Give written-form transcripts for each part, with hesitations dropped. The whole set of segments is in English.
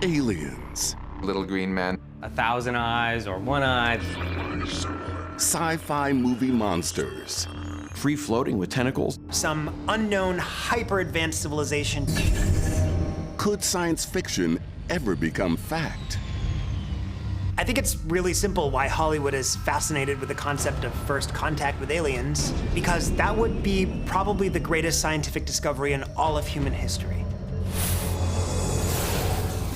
Aliens. Little green man. 1,000 eyes or one eye. Sci-fi movie monsters. Free-floating with tentacles. Some unknown hyper-advanced civilization. Could science fiction ever become fact? I think it's really simple why Hollywood is fascinated with the concept of first contact with aliens, because that would be probably the greatest scientific discovery in all of human history.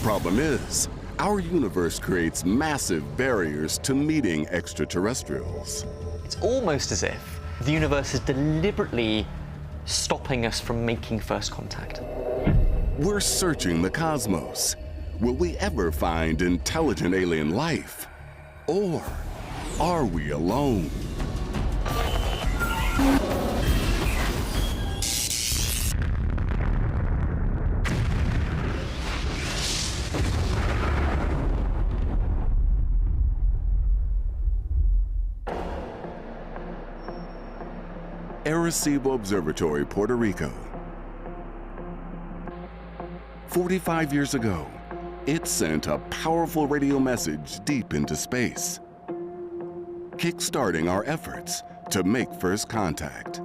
Problem is, our universe creates massive barriers to meeting extraterrestrials. It's almost as if the universe is deliberately stopping us from making first contact. We're searching the cosmos. Will we ever find intelligent alien life? Or are we alone? Arecibo Observatory, Puerto Rico. 45 years ago, it sent a powerful radio message deep into space, kickstarting our efforts to make first contact.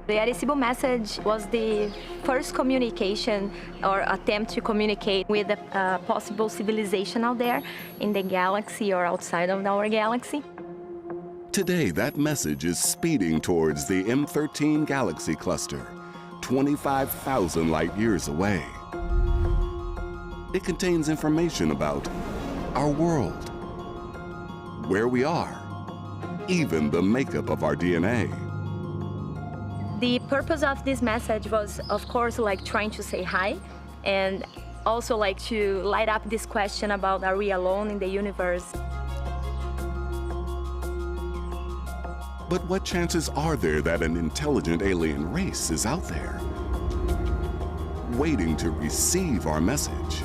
The Arecibo message was the first communication or attempt to communicate with a possible civilization out there in the galaxy or outside of our galaxy. Today, that message is speeding towards the M13 galaxy cluster, 25,000 light years away. It contains information about our world, where we are, even the makeup of our DNA. The purpose of this message was, of course, like trying to say hi, and also like to light up this question about, are we alone in the universe? But what chances are there that an intelligent alien race is out there, waiting to receive our message?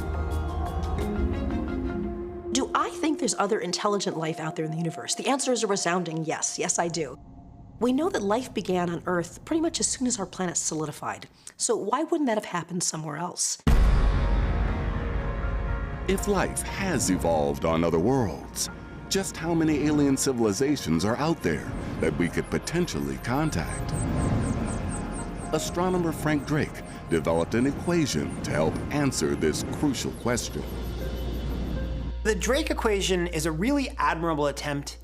Do I think there's other intelligent life out there in the universe? The answer is a resounding yes. Yes, I do. We know that life began on Earth pretty much as soon as our planet solidified. So why wouldn't that have happened somewhere else? If life has evolved on other worlds, just how many alien civilizations are out there that we could potentially contact? Astronomer Frank Drake developed an equation to help answer this crucial question. The Drake equation is a really admirable attempt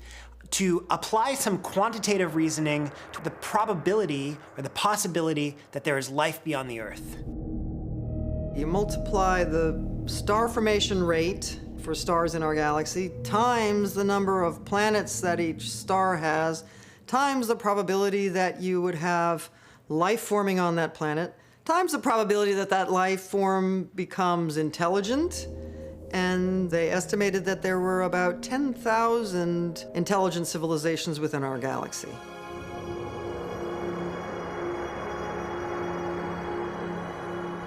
to apply some quantitative reasoning to the probability or the possibility that there is life beyond the Earth. You multiply the star formation rate for stars in our galaxy times the number of planets that each star has, times the probability that you would have life forming on that planet, times the probability that that life form becomes intelligent. And they estimated that there were about 10,000 intelligent civilizations within our galaxy.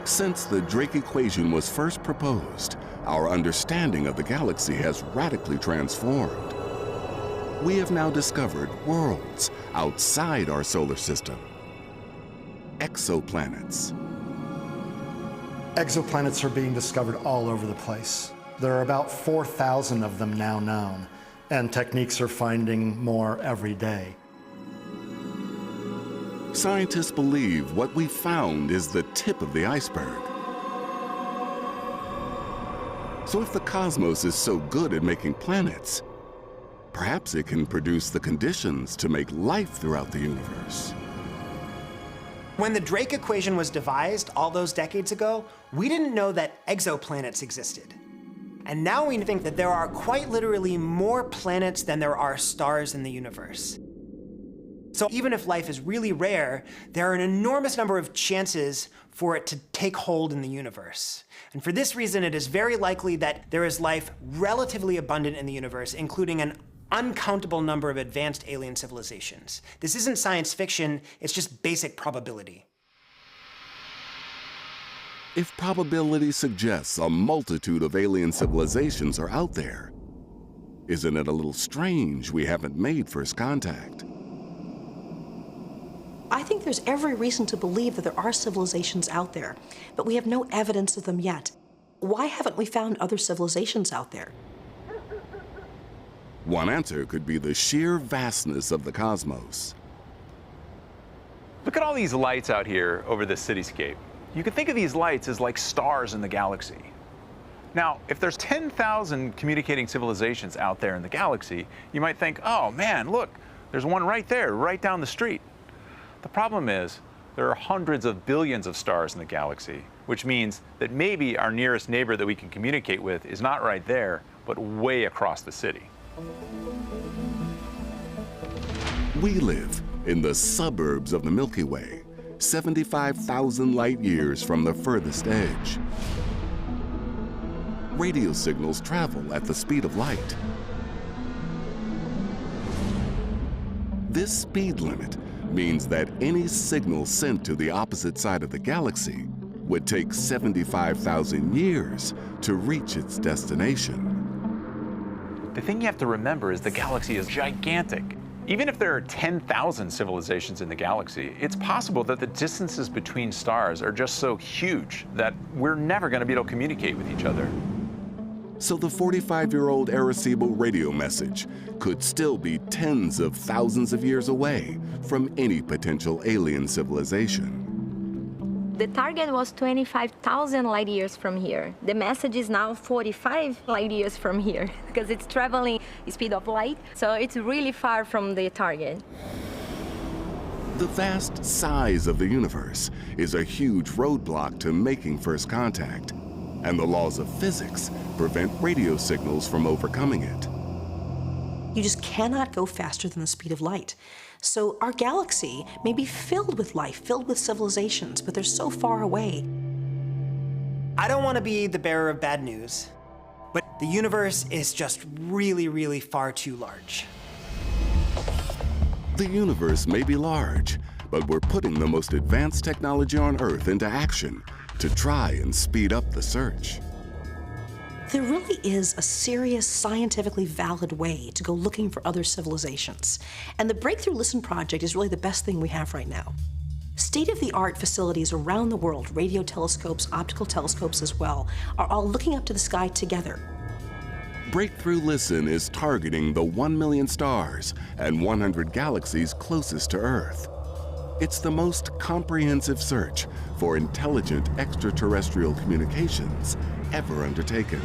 Since the Drake equation was first proposed, our understanding of the galaxy has radically transformed. We have now discovered worlds outside our solar system. Exoplanets. Exoplanets are being discovered all over the place. There are about 4,000 of them now known, and techniques are finding more every day. Scientists believe what we found is the tip of the iceberg. So if the cosmos is so good at making planets, perhaps it can produce the conditions to make life throughout the universe. When the Drake equation was devised all those decades ago, we didn't know that exoplanets existed. And now we think that there are quite literally more planets than there are stars in the universe. So even if life is really rare, there are an enormous number of chances for it to take hold in the universe. And for this reason, it is very likely that there is life relatively abundant in the universe, including an uncountable number of advanced alien civilizations. This isn't science fiction, it's just basic probability. If probability suggests a multitude of alien civilizations are out there, isn't it a little strange we haven't made first contact? I think there's every reason to believe that there are civilizations out there, but we have no evidence of them yet. Why haven't we found other civilizations out there? One answer could be the sheer vastness of the cosmos. Look at all these lights out here over this cityscape. You can think of these lights as like stars in the galaxy. Now, if there's 10,000 communicating civilizations out there in the galaxy, you might think, oh man, look, there's one right there, right down the street. The problem is, there are hundreds of billions of stars in the galaxy, which means that maybe our nearest neighbor that we can communicate with is not right there, but way across the city. We live in the suburbs of the Milky Way, 75,000 light years from the furthest edge. Radio signals travel at the speed of light. This speed limit means that any signal sent to the opposite side of the galaxy would take 75,000 years to reach its destination. The thing you have to remember is the galaxy is gigantic. Even if there are 10,000 civilizations in the galaxy, it's possible that the distances between stars are just so huge that we're never going to be able to communicate with each other. So the 45-year-old Arecibo radio message could still be tens of thousands of years away from any potential alien civilization. The target was 25,000 light years from here. The message is now 45 light years from here because it's traveling speed of light, so it's really far from the target. The vast size of the universe is a huge roadblock to making first contact, and the laws of physics prevent radio signals from overcoming it. You just cannot go faster than the speed of light. So our galaxy may be filled with life, filled with civilizations, but they're so far away. I don't want to be the bearer of bad news, but the universe is just really, really far too large. The universe may be large, but we're putting the most advanced technology on Earth into action to try and speed up the search. There really is a serious, scientifically valid way to go looking for other civilizations. And the Breakthrough Listen project is really the best thing we have right now. State-of-the-art facilities around the world, radio telescopes, optical telescopes as well, are all looking up to the sky together. Breakthrough Listen is targeting the 1 million stars and 100 galaxies closest to Earth. It's the most comprehensive search for intelligent extraterrestrial communications ever undertaken.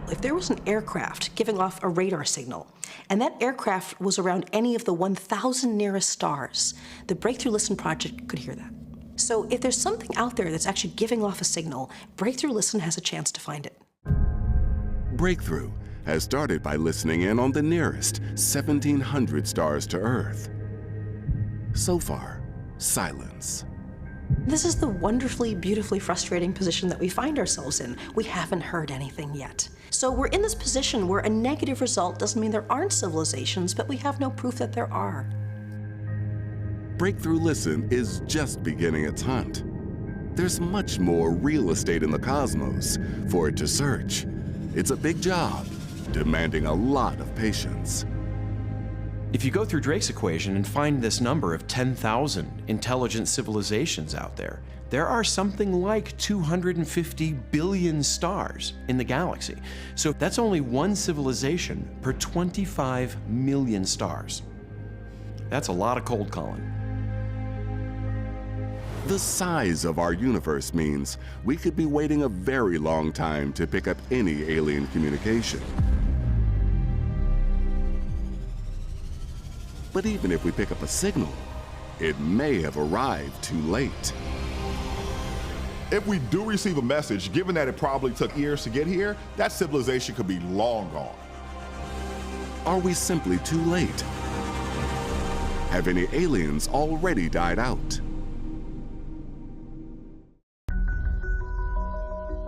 If there was an aircraft giving off a radar signal, and that aircraft was around any of the 1,000 nearest stars, the Breakthrough Listen project could hear that. So if there's something out there that's actually giving off a signal, Breakthrough Listen has a chance to find it. Breakthrough has started by listening in on the nearest 1,700 stars to Earth. So far, silence. This is the wonderfully, beautifully frustrating position that we find ourselves in. We haven't heard anything yet. So we're in this position where a negative result doesn't mean there aren't civilizations, but we have no proof that there are. Breakthrough Listen is just beginning its hunt. There's much more real estate in the cosmos for it to search. It's a big job, demanding a lot of patience. If you go through Drake's equation and find this number of 10,000 intelligent civilizations out there, there are something like 250 billion stars in the galaxy. So that's only one civilization per 25 million stars. That's a lot of cold calling. The size of our universe means we could be waiting a very long time to pick up any alien communication. But even if we pick up a signal, it may have arrived too late. If we do receive a message, given that it probably took years to get here, that civilization could be long gone. Are we simply too late? Have any aliens already died out?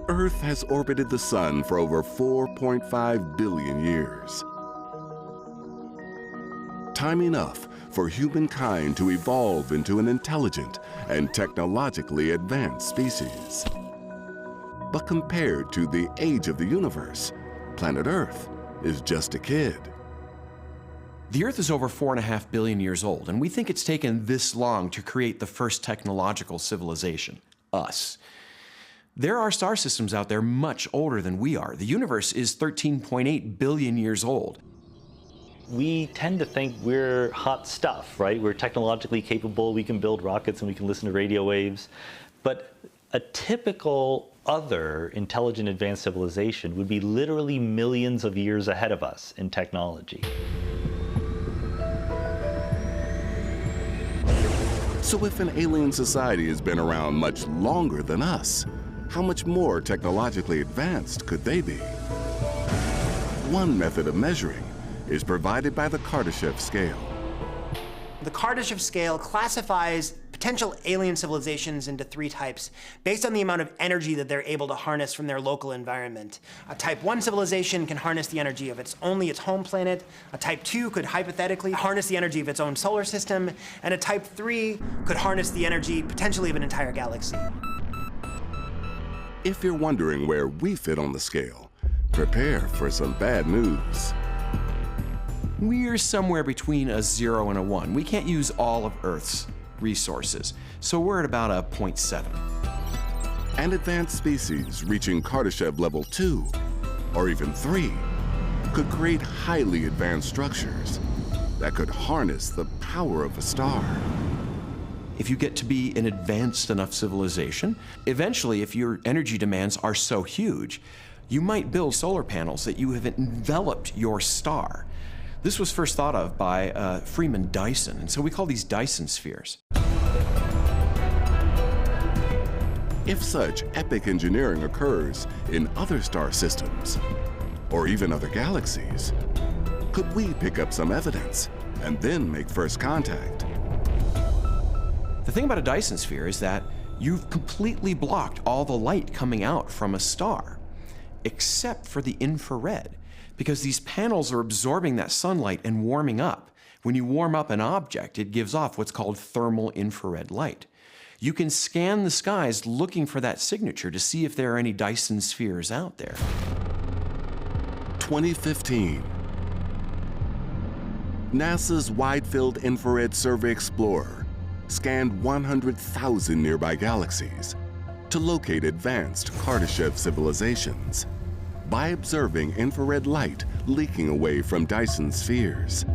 Earth has orbited the sun for over 4.5 billion years. Time enough for humankind to evolve into an intelligent and technologically advanced species. But compared to the age of the universe, planet Earth is just a kid. The Earth is over 4.5 billion years old, and we think it's taken this long to create the first technological civilization, us. There are star systems out there much older than we are. The universe is 13.8 billion years old. We tend to think we're hot stuff, right? We're technologically capable, we can build rockets and we can listen to radio waves. But a typical other intelligent advanced civilization would be literally millions of years ahead of us in technology. So if an alien society has been around much longer than us, how much more technologically advanced could they be? One method of measuring is provided by the Kardashev scale. The Kardashev scale classifies potential alien civilizations into 3 types based on the amount of energy that they're able to harness from their local environment. A type 1 civilization can harness the energy of only its home planet. A type 2 could hypothetically harness the energy of its own solar system. And a type 3 could harness the energy potentially of an entire galaxy. If you're wondering where we fit on the scale, prepare for some bad news. We're somewhere between a 0 and a 1. We can't use all of Earth's resources, so we're at about a 0.7. An advanced species reaching Kardashev level 2, or even 3, could create highly advanced structures that could harness the power of a star. If you get to be an advanced enough civilization, eventually, if your energy demands are so huge, you might build solar panels that you have enveloped your star. This was first thought of by Freeman Dyson, and so we call these Dyson spheres. If such epic engineering occurs in other star systems, or even other galaxies, could we pick up some evidence and then make first contact? The thing about a Dyson sphere is that you've completely blocked all the light coming out from a star, except for the infrared, because these panels are absorbing that sunlight and warming up. When you warm up an object, it gives off what's called thermal infrared light. You can scan the skies looking for that signature to see if there are any Dyson spheres out there. 2015. NASA's Wide Field Infrared Survey Explorer scanned 100,000 nearby galaxies to locate advanced Kardashev civilizations by observing infrared light leaking away from Dyson spheres.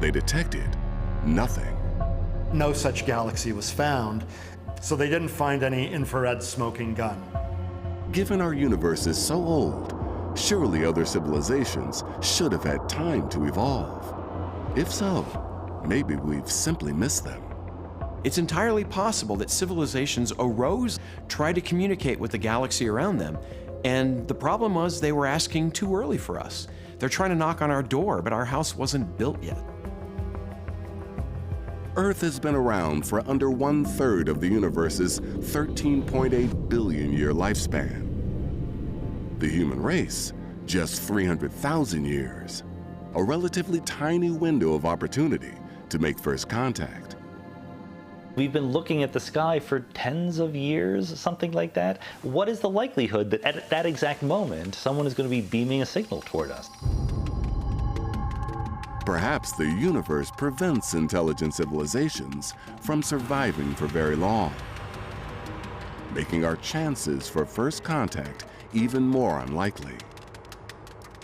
They detected nothing. No such galaxy was found, so they didn't find any infrared smoking gun. Given our universe is so old, surely other civilizations should have had time to evolve. If so, maybe we've simply missed them. It's entirely possible that civilizations arose, tried to communicate with the galaxy around them, and the problem was they were asking too early for us. They're trying to knock on our door, but our house wasn't built yet. Earth has been around for under 1/3 of the universe's 13.8 billion year lifespan. The human race, just 300,000 years, a relatively tiny window of opportunity to make first contact. We've been looking at the sky for tens of years, something like that. What is the likelihood that at that exact moment, someone is going to be beaming a signal toward us? Perhaps the universe prevents intelligent civilizations from surviving for very long, making our chances for first contact even more unlikely.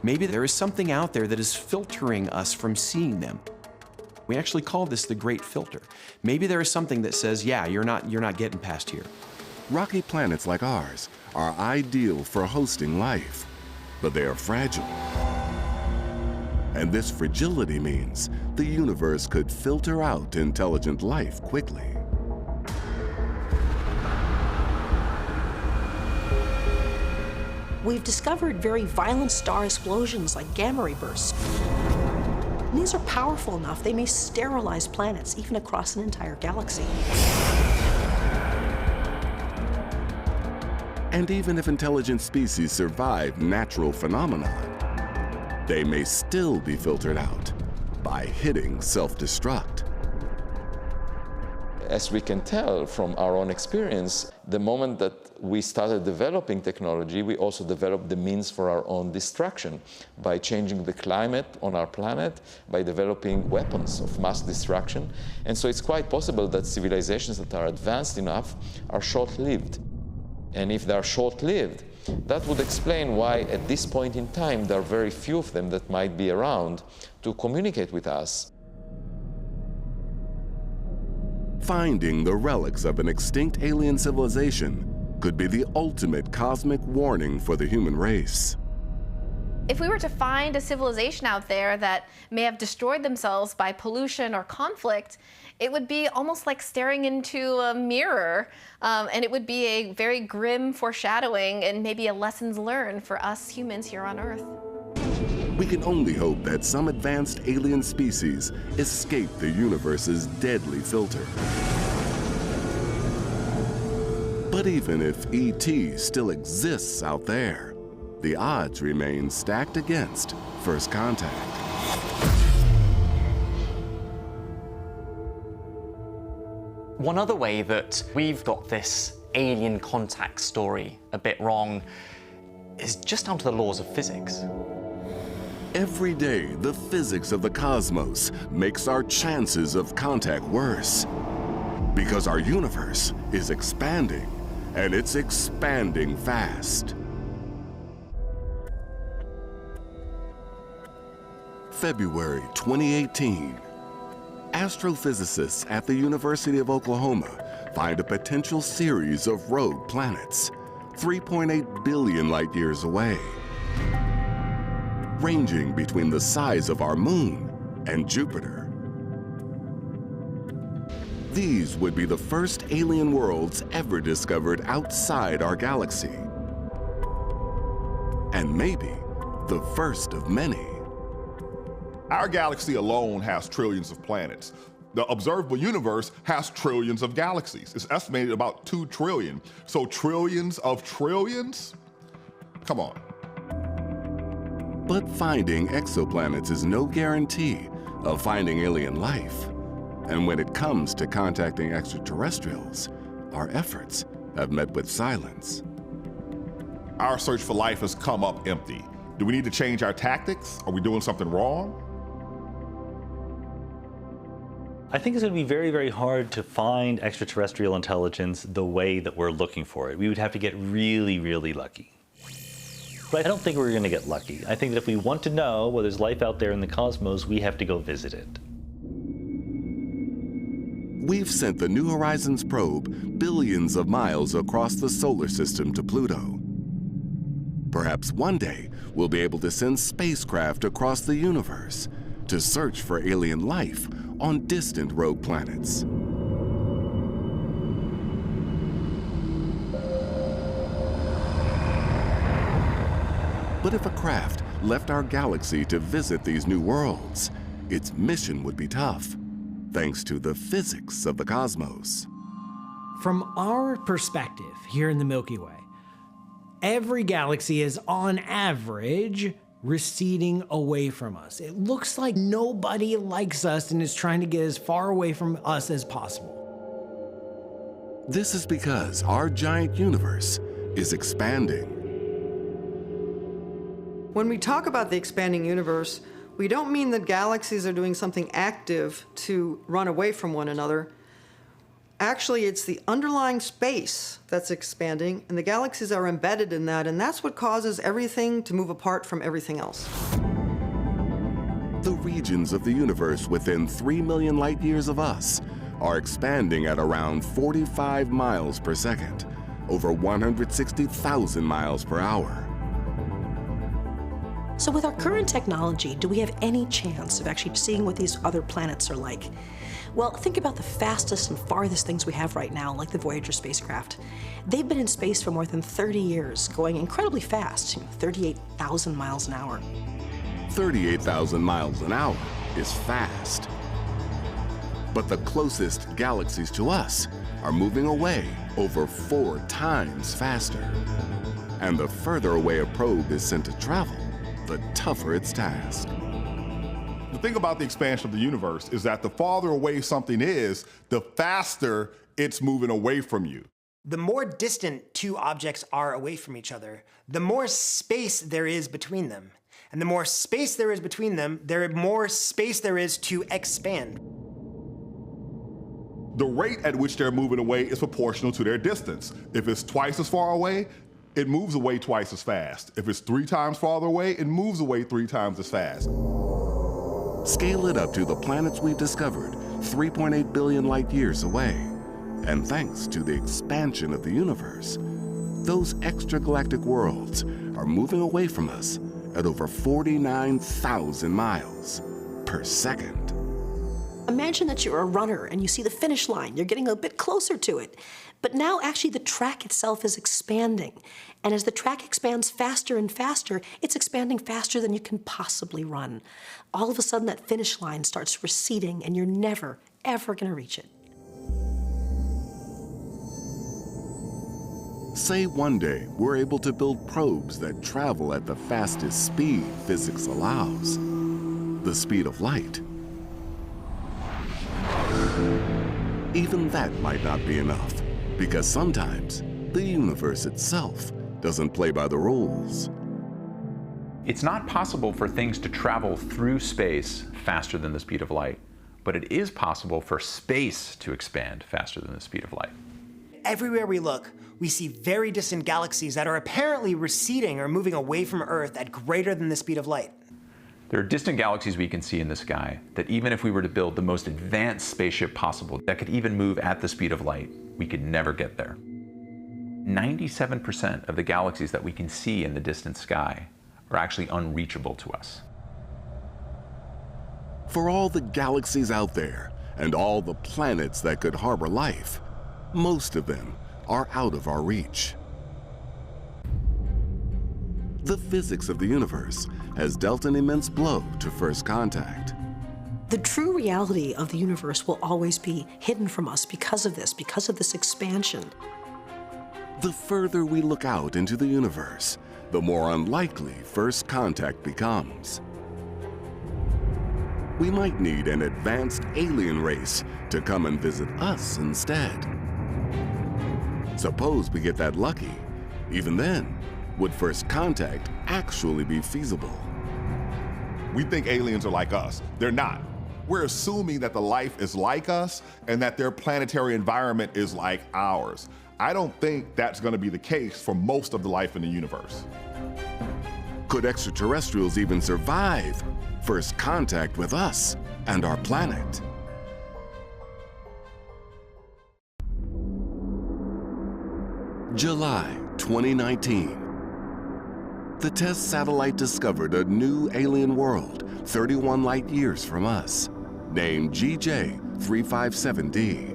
Maybe there is something out there that is filtering us from seeing them. We actually call this the Great Filter. Maybe there is something that says, yeah, you're not getting past here. Rocky planets like ours are ideal for hosting life, but they are fragile. And this fragility means the universe could filter out intelligent life quickly. We've discovered very violent star explosions like gamma ray bursts. And these are powerful enough, they may sterilize planets, even across an entire galaxy. And even if intelligent species survive natural phenomena, they may still be filtered out by hitting self-destruct. As we can tell from our own experience, The moment that we started developing technology, we also developed the means for our own destruction by changing the climate on our planet, by developing weapons of mass destruction. And so it's quite possible that civilizations that are advanced enough are short-lived. And if they're short-lived, that would explain why at this point in time there are very few of them that might be around to communicate with us. Finding the relics of an extinct alien civilization could be the ultimate cosmic warning for the human race. If we were to find a civilization out there that may have destroyed themselves by pollution or conflict, it would be almost like staring into a mirror, and it would be a very grim foreshadowing and maybe a lessons learned for us humans here on Earth. We can only hope that some advanced alien species escape the universe's deadly filter. But even if ET still exists out there, the odds remain stacked against first contact. One other way that we've got this alien contact story a bit wrong is just down to the laws of physics. Every day, the physics of the cosmos makes our chances of contact worse. Because our universe is expanding, and it's expanding fast. February 2018. Astrophysicists at the University of Oklahoma find a potential series of rogue planets, 3.8 billion light years away, ranging between the size of our moon and Jupiter. These would be the first alien worlds ever discovered outside our galaxy. And maybe the first of many. Our galaxy alone has trillions of planets. The observable universe has trillions of galaxies. It's estimated about 2 trillion. So trillions of trillions? Come on. But finding exoplanets is no guarantee of finding alien life. And when it comes to contacting extraterrestrials, our efforts have met with silence. Our search for life has come up empty. Do we need to change our tactics? Are we doing something wrong? I think it's going to be very, very hard to find extraterrestrial intelligence the way that we're looking for it. We would have to get really, really lucky. But I don't think we're going to get lucky. I think that if we want to know whether there's life out there in the cosmos, we have to go visit it. We've sent the New Horizons probe billions of miles across the solar system to Pluto. Perhaps one day we'll be able to send spacecraft across the universe to search for alien life on distant rogue planets. But if a craft left our galaxy to visit these new worlds, its mission would be tough, thanks to the physics of the cosmos. From our perspective here in the Milky Way, every galaxy is on average receding away from us. It looks like nobody likes us and is trying to get as far away from us as possible. This is because our giant universe is expanding. When we talk about the expanding universe, we don't mean that galaxies are doing something active to run away from one another. Actually, it's the underlying space that's expanding, and the galaxies are embedded in that, and that's what causes everything to move apart from everything else. The regions of the universe within 3 million light years of us are expanding at around 45 miles per second, over 160,000 miles per hour. So with our current technology, do we have any chance of actually seeing what these other planets are like? Well, think about the fastest and farthest things we have right now, like the Voyager spacecraft. They've been in space for more than 30 years, going incredibly fast, 38,000 miles an hour. 38,000 miles an hour is fast. But the closest galaxies to us are moving away over 4 times faster. And the further away a probe is sent to travel, the tougher its task. The thing about the expansion of the universe is that the farther away something is, the faster it's moving away from you. The more distant two objects are away from each other, the more space there is between them. And the more space there is between them, the more space there is to expand. The rate at which they're moving away is proportional to their distance. If it's twice as far away, it moves away twice as fast. If it's 3 times farther away, it moves away 3 times as fast. Scale it up to the planets we've discovered, 3.8 billion light years away. And thanks to the expansion of the universe, those extragalactic worlds are moving away from us at over 49,000 miles per second. Imagine that you're a runner and you see the finish line. You're getting a bit closer to it. But now actually the track itself is expanding. And as the track expands faster and faster, it's expanding faster than you can possibly run. All of a sudden that finish line starts receding and you're never, ever gonna reach it. Say one day we're able to build probes that travel at the fastest speed physics allows, the speed of light. Even that might not be enough, because sometimes the universe itself doesn't play by the rules. It's not possible for things to travel through space faster than the speed of light, but it is possible for space to expand faster than the speed of light. Everywhere we look, we see very distant galaxies that are apparently receding or moving away from Earth at greater than the speed of light. There are distant galaxies we can see in the sky that even if we were to build the most advanced spaceship possible that could even move at the speed of light, we could never get there. 97% of the galaxies that we can see in the distant sky are actually unreachable to us. For all the galaxies out there and all the planets that could harbor life, most of them are out of our reach. The physics of the universe has dealt an immense blow to first contact. The true reality of the universe will always be hidden from us because of this expansion. The further we look out into the universe, the more unlikely first contact becomes. We might need an advanced alien race to come and visit us instead. Suppose we get that lucky. Even then, would first contact actually be feasible? We think aliens are like us. They're not. We're assuming that the life is like us and that their planetary environment is like ours. I don't think that's going to be the case for most of the life in the universe. Could extraterrestrials even survive first contact with us and our planet? July 2019. The TESS satellite discovered a new alien world 31 light years from us, named GJ357d.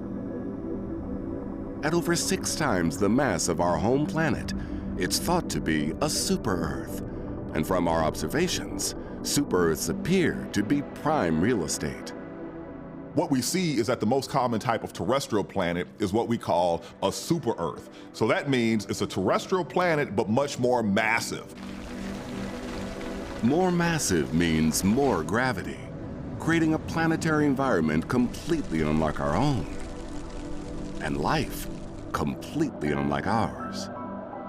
At over 6 times the mass of our home planet, it's thought to be a super-Earth. And from our observations, super-Earths appear to be prime real estate. What we see is that the most common type of terrestrial planet is what we call a super-Earth. So that means it's a terrestrial planet, but much more massive. More massive means more gravity, creating a planetary environment completely unlike our own, and life completely unlike ours.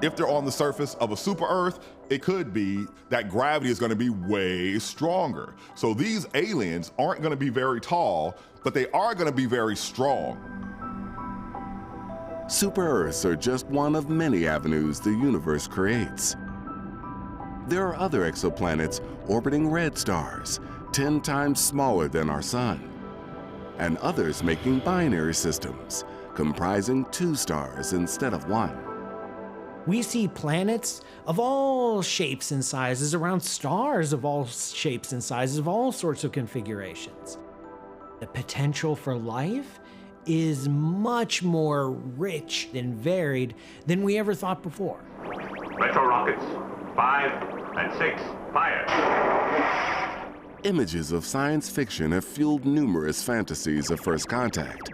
If they're on the surface of a super-Earth, it could be that gravity is going to be way stronger. So these aliens aren't going to be very tall, but they are going to be very strong. Super-Earths are just one of many avenues the universe creates. There are other exoplanets orbiting red stars, 10 times smaller than our sun, and others making binary systems, comprising 2 stars instead of 1. We see planets of all shapes and sizes around stars of all shapes and sizes of all sorts of configurations. The potential for life is much more rich and varied than we ever thought before. Retro rockets, 5 and 6, fire. Images of science fiction have fueled numerous fantasies of first contact,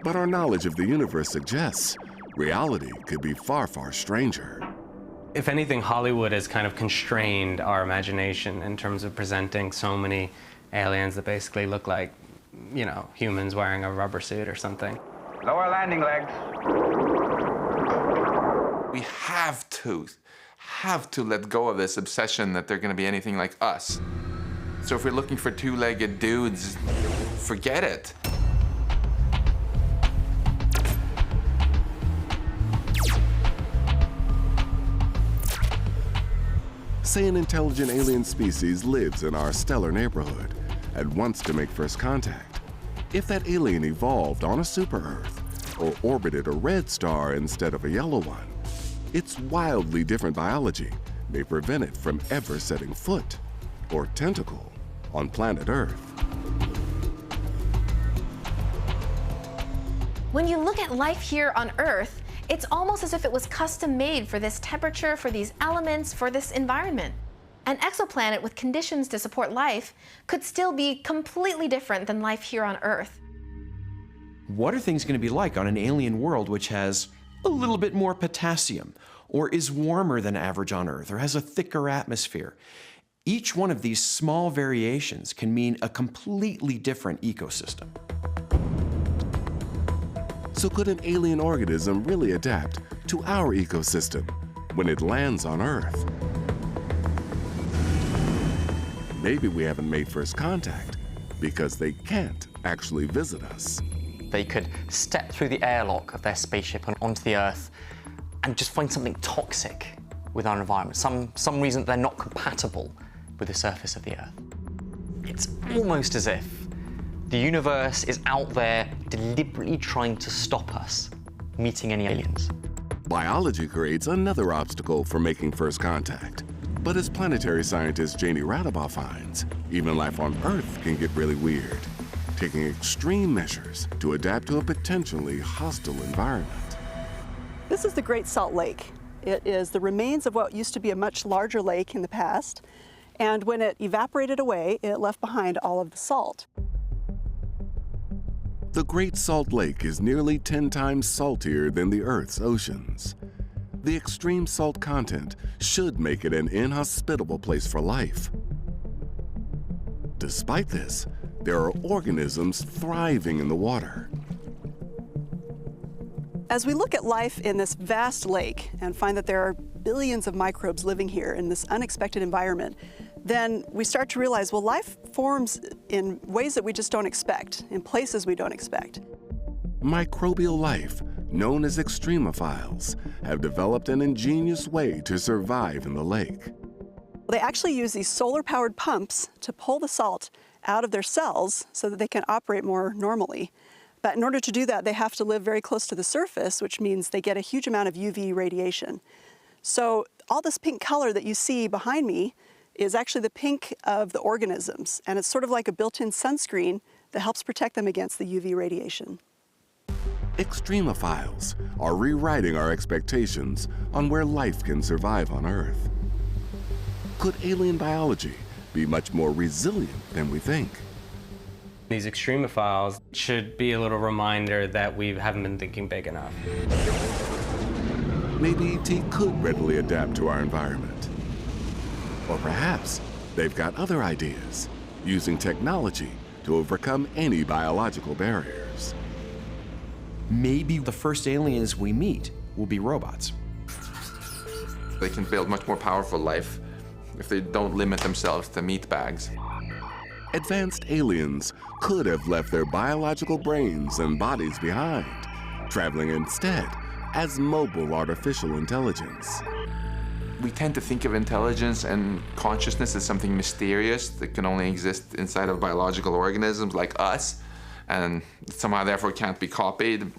but our knowledge of the universe suggests reality could be far, far stranger. If anything, Hollywood has kind of constrained our imagination in terms of presenting so many aliens that basically look like, you know, humans wearing a rubber suit or something. Lower landing legs. We have to let go of this obsession that they're going to be anything like us. So if we're looking for two-legged dudes, forget it. Say an intelligent alien species lives in our stellar neighborhood and wants to make first contact. If that alien evolved on a super-Earth or orbited a red star instead of a yellow one, its wildly different biology may prevent it from ever setting foot or tentacle on planet Earth. When you look at life here on Earth, it's almost as if it was custom made for this temperature, for these elements, for this environment. An exoplanet with conditions to support life could still be completely different than life here on Earth. What are things going to be like on an alien world which has a little bit more potassium, or is warmer than average on Earth, or has a thicker atmosphere? Each one of these small variations can mean a completely different ecosystem. So could an alien organism really adapt to our ecosystem when it lands on Earth? Maybe we haven't made first contact because they can't actually visit us. They could step through the airlock of their spaceship and onto the Earth and just find something toxic with our environment, some reason they're not compatible with the surface of the Earth. It's almost as if the universe is out there deliberately trying to stop us meeting any aliens. Biology creates another obstacle for making first contact. But as planetary scientist Janie Radabaugh finds, even life on Earth can get really weird, taking extreme measures to adapt to a potentially hostile environment. This is the Great Salt Lake. It is the remains of what used to be a much larger lake in the past, and when it evaporated away, it left behind all of the salt. The Great Salt Lake is nearly 10 times saltier than the Earth's oceans. The extreme salt content should make it an inhospitable place for life. Despite this, there are organisms thriving in the water. As we look at life in this vast lake and find that there are billions of microbes living here in this unexpected environment, then we start to realize, well, life forms in ways that we just don't expect, in places we don't expect. Microbial life, known as extremophiles, have developed an ingenious way to survive in the lake. They actually use these solar-powered pumps to pull the salt out of their cells so that they can operate more normally. But in order to do that, they have to live very close to the surface, which means they get a huge amount of UV radiation. So all this pink color that you see behind me is actually the pink of the organisms, and it's sort of like a built-in sunscreen that helps protect them against the UV radiation. Extremophiles are rewriting our expectations on where life can survive on Earth. Could alien biology be much more resilient than we think? These extremophiles should be a little reminder that we haven't been thinking big enough. Maybe ET could readily adapt to our environment. Or perhaps they've got other ideas, using technology to overcome any biological barriers. Maybe the first aliens we meet will be robots. They can build much more powerful life if they don't limit themselves to meat bags. Advanced aliens could have left their biological brains and bodies behind, traveling instead as mobile artificial intelligence. We tend to think of intelligence and consciousness as something mysterious that can only exist inside of biological organisms like us, and somehow therefore can't be copied.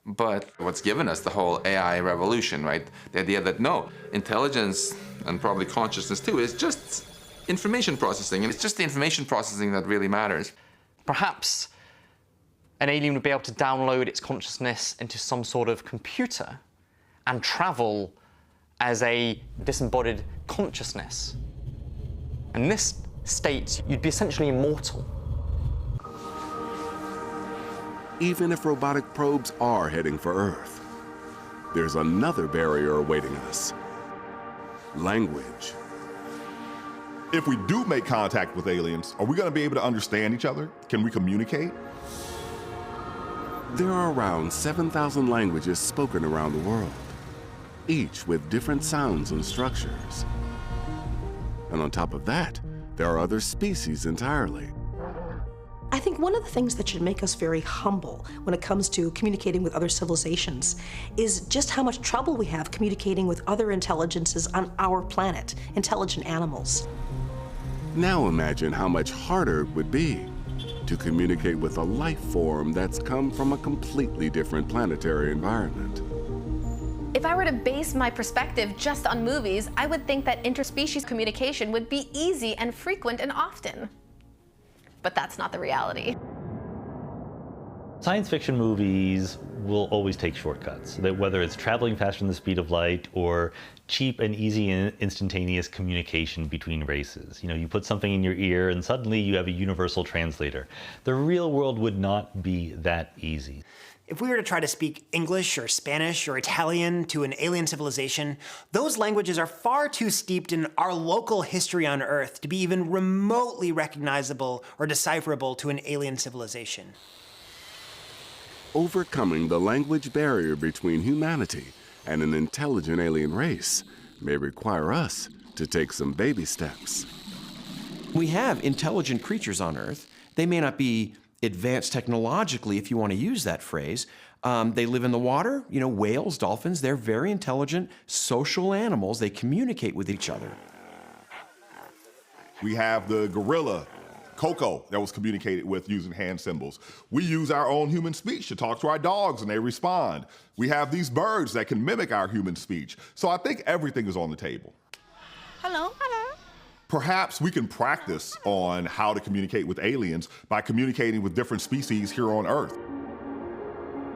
But what's given us the whole AI revolution, right? The idea that no, intelligence, and probably consciousness too, is just information processing, and it's just the information processing that really matters. Perhaps an alien would be able to download its consciousness into some sort of computer and travel as a disembodied consciousness. In this state, you'd be essentially immortal. Even if robotic probes are heading for Earth, there's another barrier awaiting us: language. If we do make contact with aliens, are we going to be able to understand each other? Can we communicate? There are around 7,000 languages spoken around the world, each with different sounds and structures. And on top of that, there are other species entirely. I think one of the things that should make us very humble when it comes to communicating with other civilizations is just how much trouble we have communicating with other intelligences on our planet, intelligent animals. Now imagine how much harder it would be to communicate with a life form that's come from a completely different planetary environment. If I were to base my perspective just on movies, I would think that interspecies communication would be easy and frequent and often. But that's not the reality. Science fiction movies will always take shortcuts, that whether it's traveling faster than the speed of light or cheap and easy and instantaneous communication between races. You know, you put something in your ear and suddenly you have a universal translator. The real world would not be that easy. If we were to try to speak English or Spanish or Italian to an alien civilization, those languages are far too steeped in our local history on Earth to be even remotely recognizable or decipherable to an alien civilization. Overcoming the language barrier between humanity and an intelligent alien race may require us to take some baby steps. We have intelligent creatures on Earth. They may not be advanced technologically, if you want to use that phrase. They live in the water, you know, whales, dolphins, they're very intelligent, social animals. They communicate with each other. We have the gorilla, Coco, that was communicated with using hand symbols. We use our own human speech to talk to our dogs and they respond. We have these birds that can mimic our human speech. So I think everything is on the table. Hello, hello. Perhaps we can practice on how to communicate with aliens by communicating with different species here on Earth.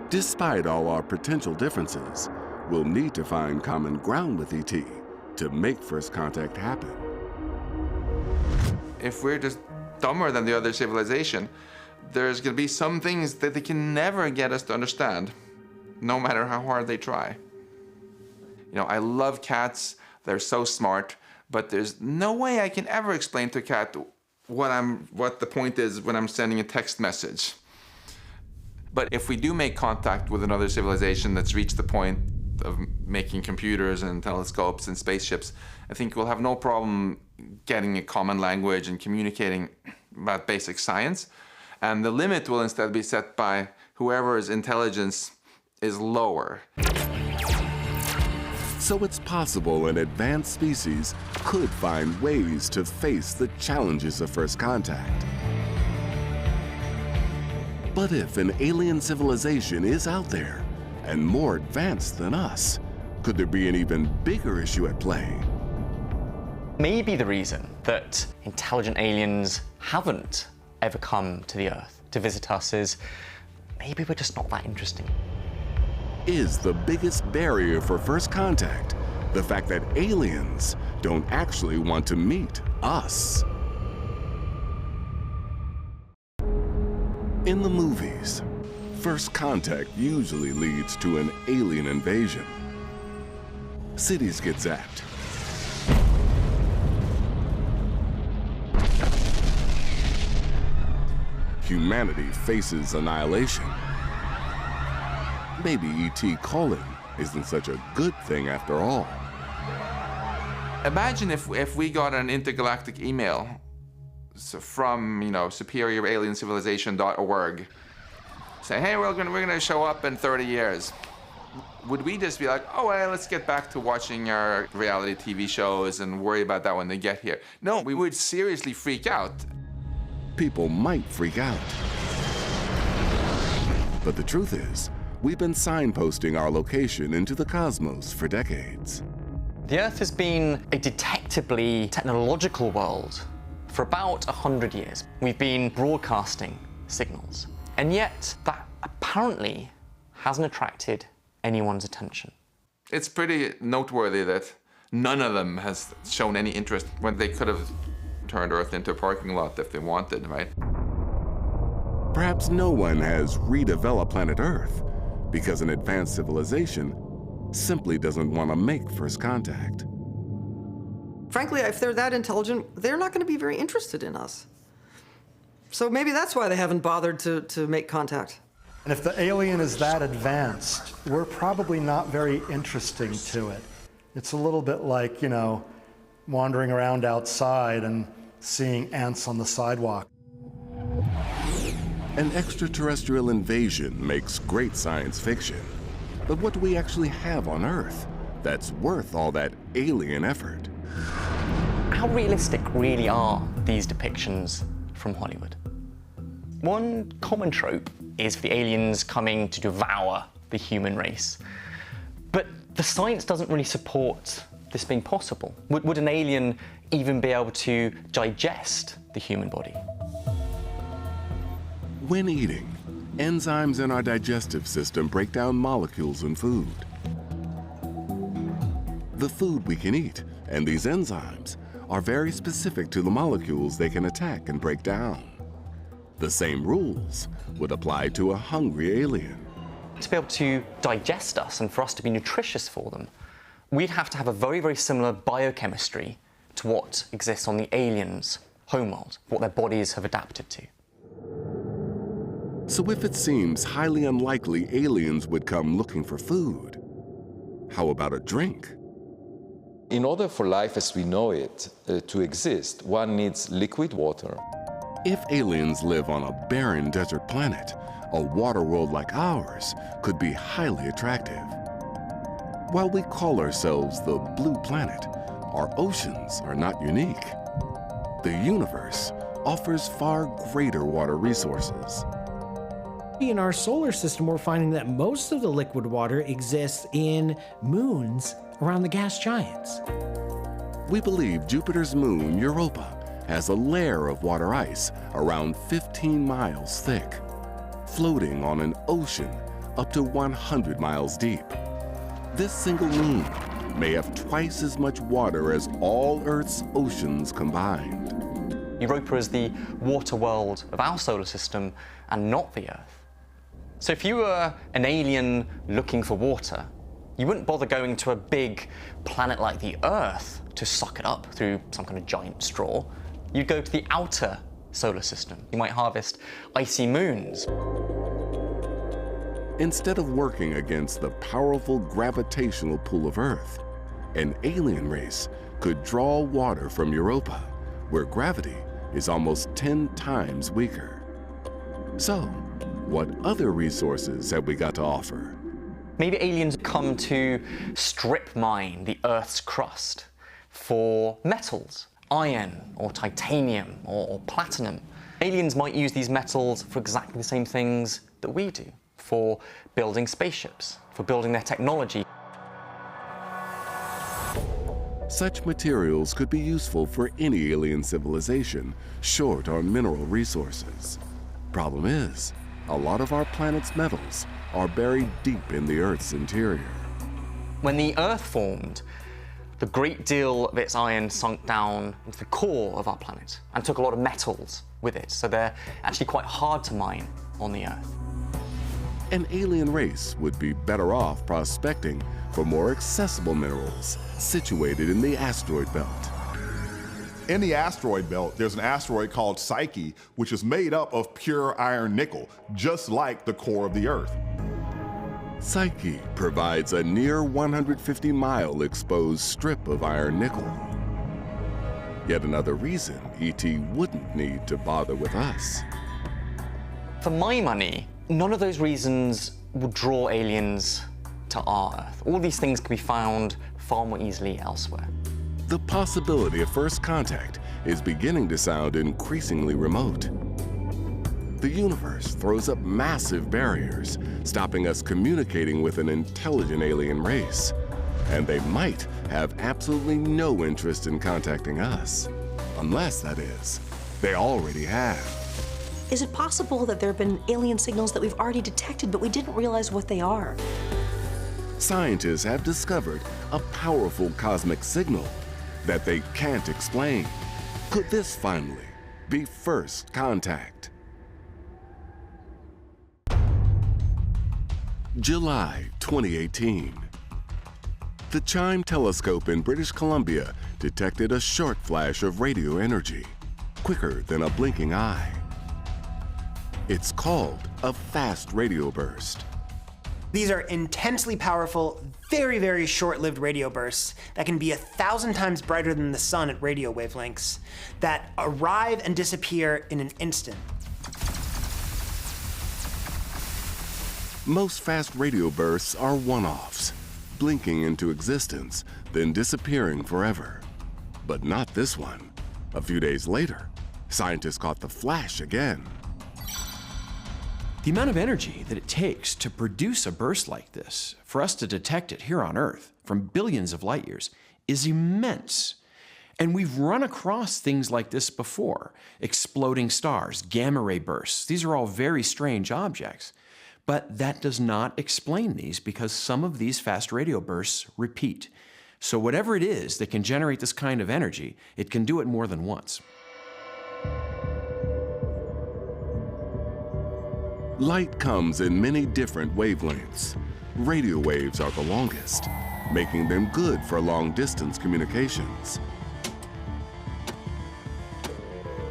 Despite all our potential differences, we'll need to find common ground with ET to make first contact happen. If we're just dumber than the other civilization, there's going to be some things that they can never get us to understand, no matter how hard they try. You know, I love cats. They're so smart, but there's no way I can ever explain to a cat what the point is when I'm sending a text message. But if we do make contact with another civilization that's reached the point of making computers and telescopes and spaceships, I think we'll have no problem getting a common language and communicating about basic science. And the limit will instead be set by whoever's intelligence is lower. So it's possible an advanced species could find ways to face the challenges of first contact. But if an alien civilization is out there and more advanced than us, could there be an even bigger issue at play? Maybe the reason that intelligent aliens haven't ever come to the Earth to visit us is maybe we're just not that interesting. Is the biggest barrier for first contact the fact that aliens don't actually want to meet us? In the movies, first contact usually leads to an alien invasion. Cities get zapped. Humanity faces annihilation. Maybe E.T. calling isn't such a good thing after all. Imagine if we got an intergalactic email from, you know, superioraliencivilization.org saying, hey, we're gonna show up in 30 years. Would we just be like, oh, well, let's get back to watching our reality TV shows and worry about that when they get here? No, we would seriously freak out. People might freak out. But the truth is, we've been signposting our location into the cosmos for decades. The Earth has been a detectably technological world for about 100 years. We've been broadcasting signals, and yet that apparently hasn't attracted anyone's attention. It's pretty noteworthy that none of them has shown any interest when they could have turned Earth into a parking lot if they wanted, right? Perhaps no one has redeveloped planet Earth because an advanced civilization simply doesn't want to make first contact. Frankly, if they're that intelligent, they're not going to be very interested in us. So maybe that's why they haven't bothered to make contact. And if the alien is that advanced, we're probably not very interesting to it. It's a little bit like, wandering around outside and seeing ants on the sidewalk. An extraterrestrial invasion makes great science fiction. But what do we actually have on Earth that's worth all that alien effort? How realistic really are these depictions from Hollywood? One common trope is for the aliens coming to devour the human race. But the science doesn't really support this being possible. Would an alien even be able to digest the human body? When eating, enzymes in our digestive system break down molecules in food. The food we can eat and these enzymes are very specific to the molecules they can attack and break down. The same rules would apply to a hungry alien. To be able to digest us and for us to be nutritious for them, we'd have to have a very, very similar biochemistry to what exists on the aliens' homeworld, what their bodies have adapted to. So if it seems highly unlikely aliens would come looking for food, how about a drink? In order for life as we know it to exist, one needs liquid water. If aliens live on a barren desert planet, a water world like ours could be highly attractive. While we call ourselves the blue planet, our oceans are not unique. The universe offers far greater water resources. In our solar system, we're finding that most of the liquid water exists in moons around the gas giants. We believe Jupiter's moon, Europa, has a layer of water ice around 15 miles thick, floating on an ocean up to 100 miles deep. This single moon may have twice as much water as all Earth's oceans combined. Europa is the water world of our solar system and not the Earth. So if you were an alien looking for water, you wouldn't bother going to a big planet like the Earth to suck it up through some kind of giant straw. You'd go to the outer solar system. You might harvest icy moons. Instead of working against the powerful gravitational pull of Earth, an alien race could draw water from Europa, where gravity is almost 10 times weaker. So, what other resources have we got to offer? Maybe aliens come to strip mine the Earth's crust for metals, iron or titanium or platinum. Aliens might use these metals for exactly the same things that we do, for building spaceships, for building their technology. Such materials could be useful for any alien civilization short on mineral resources. Problem is, a lot of our planet's metals are buried deep in the Earth's interior. When the Earth formed, the great deal of its iron sunk down into the core of our planet and took a lot of metals with it, so they're actually quite hard to mine on the Earth. An alien race would be better off prospecting for more accessible minerals situated in the asteroid belt. In the asteroid belt, there's an asteroid called Psyche, which is made up of pure iron nickel, just like the core of the Earth. Psyche provides a near 150-mile exposed strip of iron nickel. Yet another reason ET wouldn't need to bother with us. For my money, none of those reasons would draw aliens to our Earth. All these things can be found far more easily elsewhere. The possibility of first contact is beginning to sound increasingly remote. The universe throws up massive barriers, stopping us communicating with an intelligent alien race. And they might have absolutely no interest in contacting us. Unless, that is, they already have. Is it possible that there have been alien signals that we've already detected, but we didn't realize what they are? Scientists have discovered a powerful cosmic signal that they can't explain. Could this finally be first contact? July 2018. The CHIME telescope in British Columbia detected a short flash of radio energy, quicker than a blinking eye. It's called a fast radio burst. These are intensely powerful, very, very short-lived radio bursts that can be 1,000 times brighter than the sun at radio wavelengths that arrive and disappear in an instant. Most fast radio bursts are one-offs, blinking into existence, then disappearing forever. But not this one. A few days later, scientists caught the flash again. The amount of energy that it takes to produce a burst like this, for us to detect it here on Earth from billions of light years, is immense. And we've run across things like this before. Exploding stars, gamma ray bursts. These are all very strange objects. But that does not explain these because some of these fast radio bursts repeat. So whatever it is that can generate this kind of energy, it can do it more than once. Light comes in many different wavelengths. Radio waves are the longest, making them good for long-distance communications.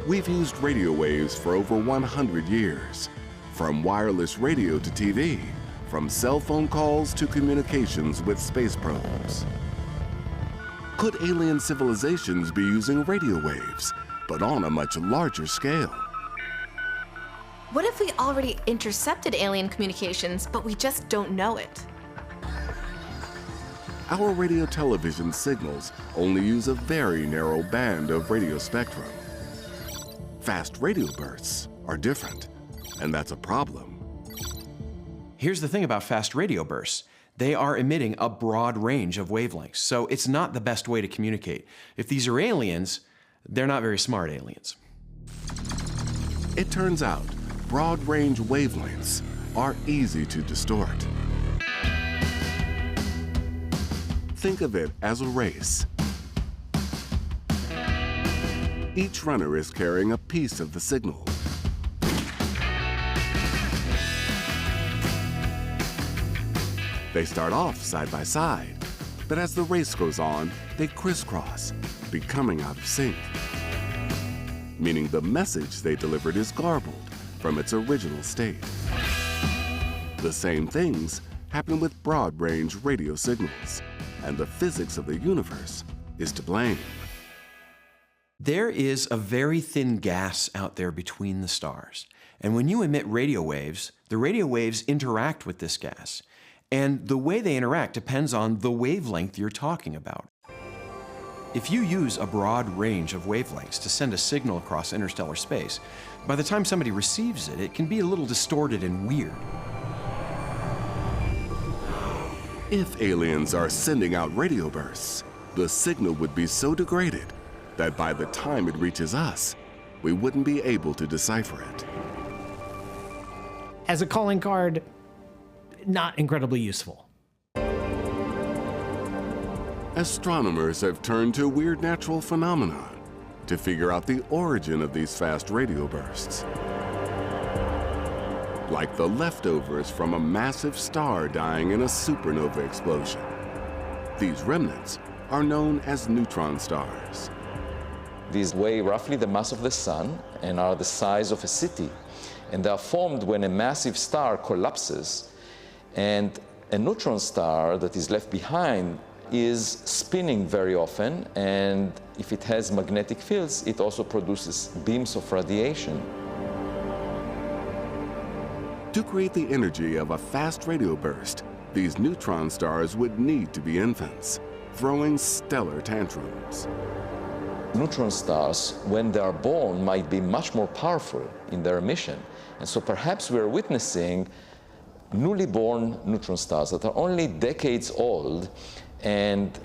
We've used radio waves for over 100 years, from wireless radio to TV, from cell phone calls to communications with space probes. Could alien civilizations be using radio waves, but on a much larger scale? What if we already intercepted alien communications, but we just don't know it? Our radio television signals only use a very narrow band of radio spectrum. Fast radio bursts are different, and that's a problem. Here's the thing about fast radio bursts. They are emitting a broad range of wavelengths, so it's not the best way to communicate. If these are aliens, they're not very smart aliens. It turns out broad-range wavelengths are easy to distort. Think of it as a race. Each runner is carrying a piece of the signal. They start off side by side, but as the race goes on, they crisscross, becoming out of sync, meaning the message they delivered is garbled from its original state. The same things happen with broad-range radio signals, and the physics of the universe is to blame. There is a very thin gas out there between the stars, and when you emit radio waves, the radio waves interact with this gas, and the way they interact depends on the wavelength you're talking about. If you use a broad range of wavelengths to send a signal across interstellar space, by the time somebody receives it, it can be a little distorted and weird. If aliens are sending out radio bursts, the signal would be so degraded that by the time it reaches us, we wouldn't be able to decipher it. As a calling card, not incredibly useful. Astronomers have turned to weird natural phenomena to figure out the origin of these fast radio bursts. Like the leftovers from a massive star dying in a supernova explosion. These remnants are known as neutron stars. These weigh roughly the mass of the sun and are the size of a city. And they are formed when a massive star collapses, and a neutron star that is left behind is spinning very often, and if it has magnetic fields, it also produces beams of radiation. To create the energy of a fast radio burst, these neutron stars would need to be infants, throwing stellar tantrums. Neutron stars, when they are born, might be much more powerful in their emission. And so perhaps we're witnessing newly born neutron stars that are only decades old, and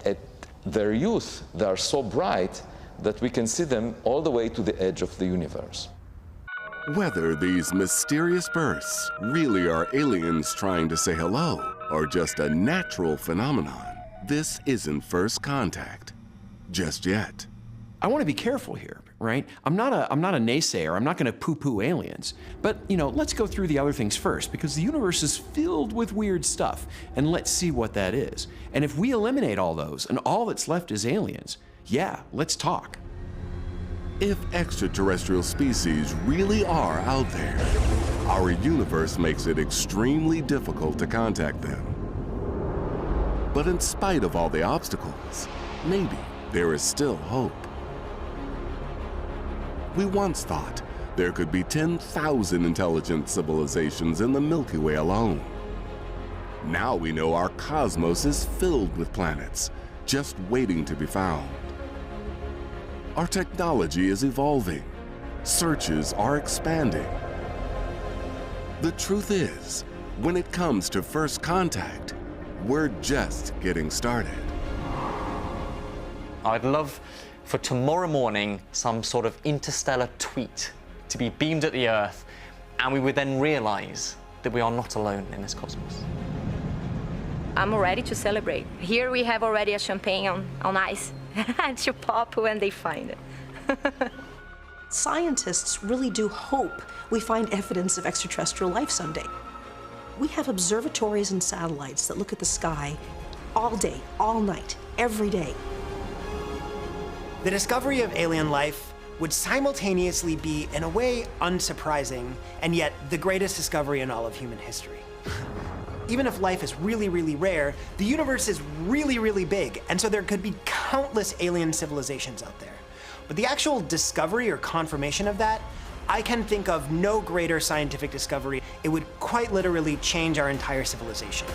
at their youth, they are so bright that we can see them all the way to the edge of the universe. Whether these mysterious bursts really are aliens trying to say hello or just a natural phenomenon, this isn't first contact just yet. I want to be careful here, right? I'm not a naysayer. I'm not going to poo-poo aliens. But, let's go through the other things first, because the universe is filled with weird stuff, and let's see what that is. And if we eliminate all those and all that's left is aliens, yeah, let's talk. If extraterrestrial species really are out there, our universe makes it extremely difficult to contact them. But in spite of all the obstacles, maybe there is still hope. We once thought there could be 10,000 intelligent civilizations in the Milky Way alone. Now we know our cosmos is filled with planets, just waiting to be found. Our technology is evolving. Searches are expanding. The truth is, when it comes to first contact, we're just getting started. I'd love for tomorrow morning some sort of interstellar tweet to be beamed at the Earth, and we would then realize that we are not alone in this cosmos. I'm ready to celebrate. Here we have already a champagne on ice to pop when they find it. Scientists really do hope we find evidence of extraterrestrial life someday. We have observatories and satellites that look at the sky all day, all night, every day. The discovery of alien life would simultaneously be, in a way, unsurprising, and yet the greatest discovery in all of human history. Even if life is really, really rare, the universe is really, really big, and so there could be countless alien civilizations out there. But the actual discovery or confirmation of that, I can think of no greater scientific discovery. It would quite literally change our entire civilization.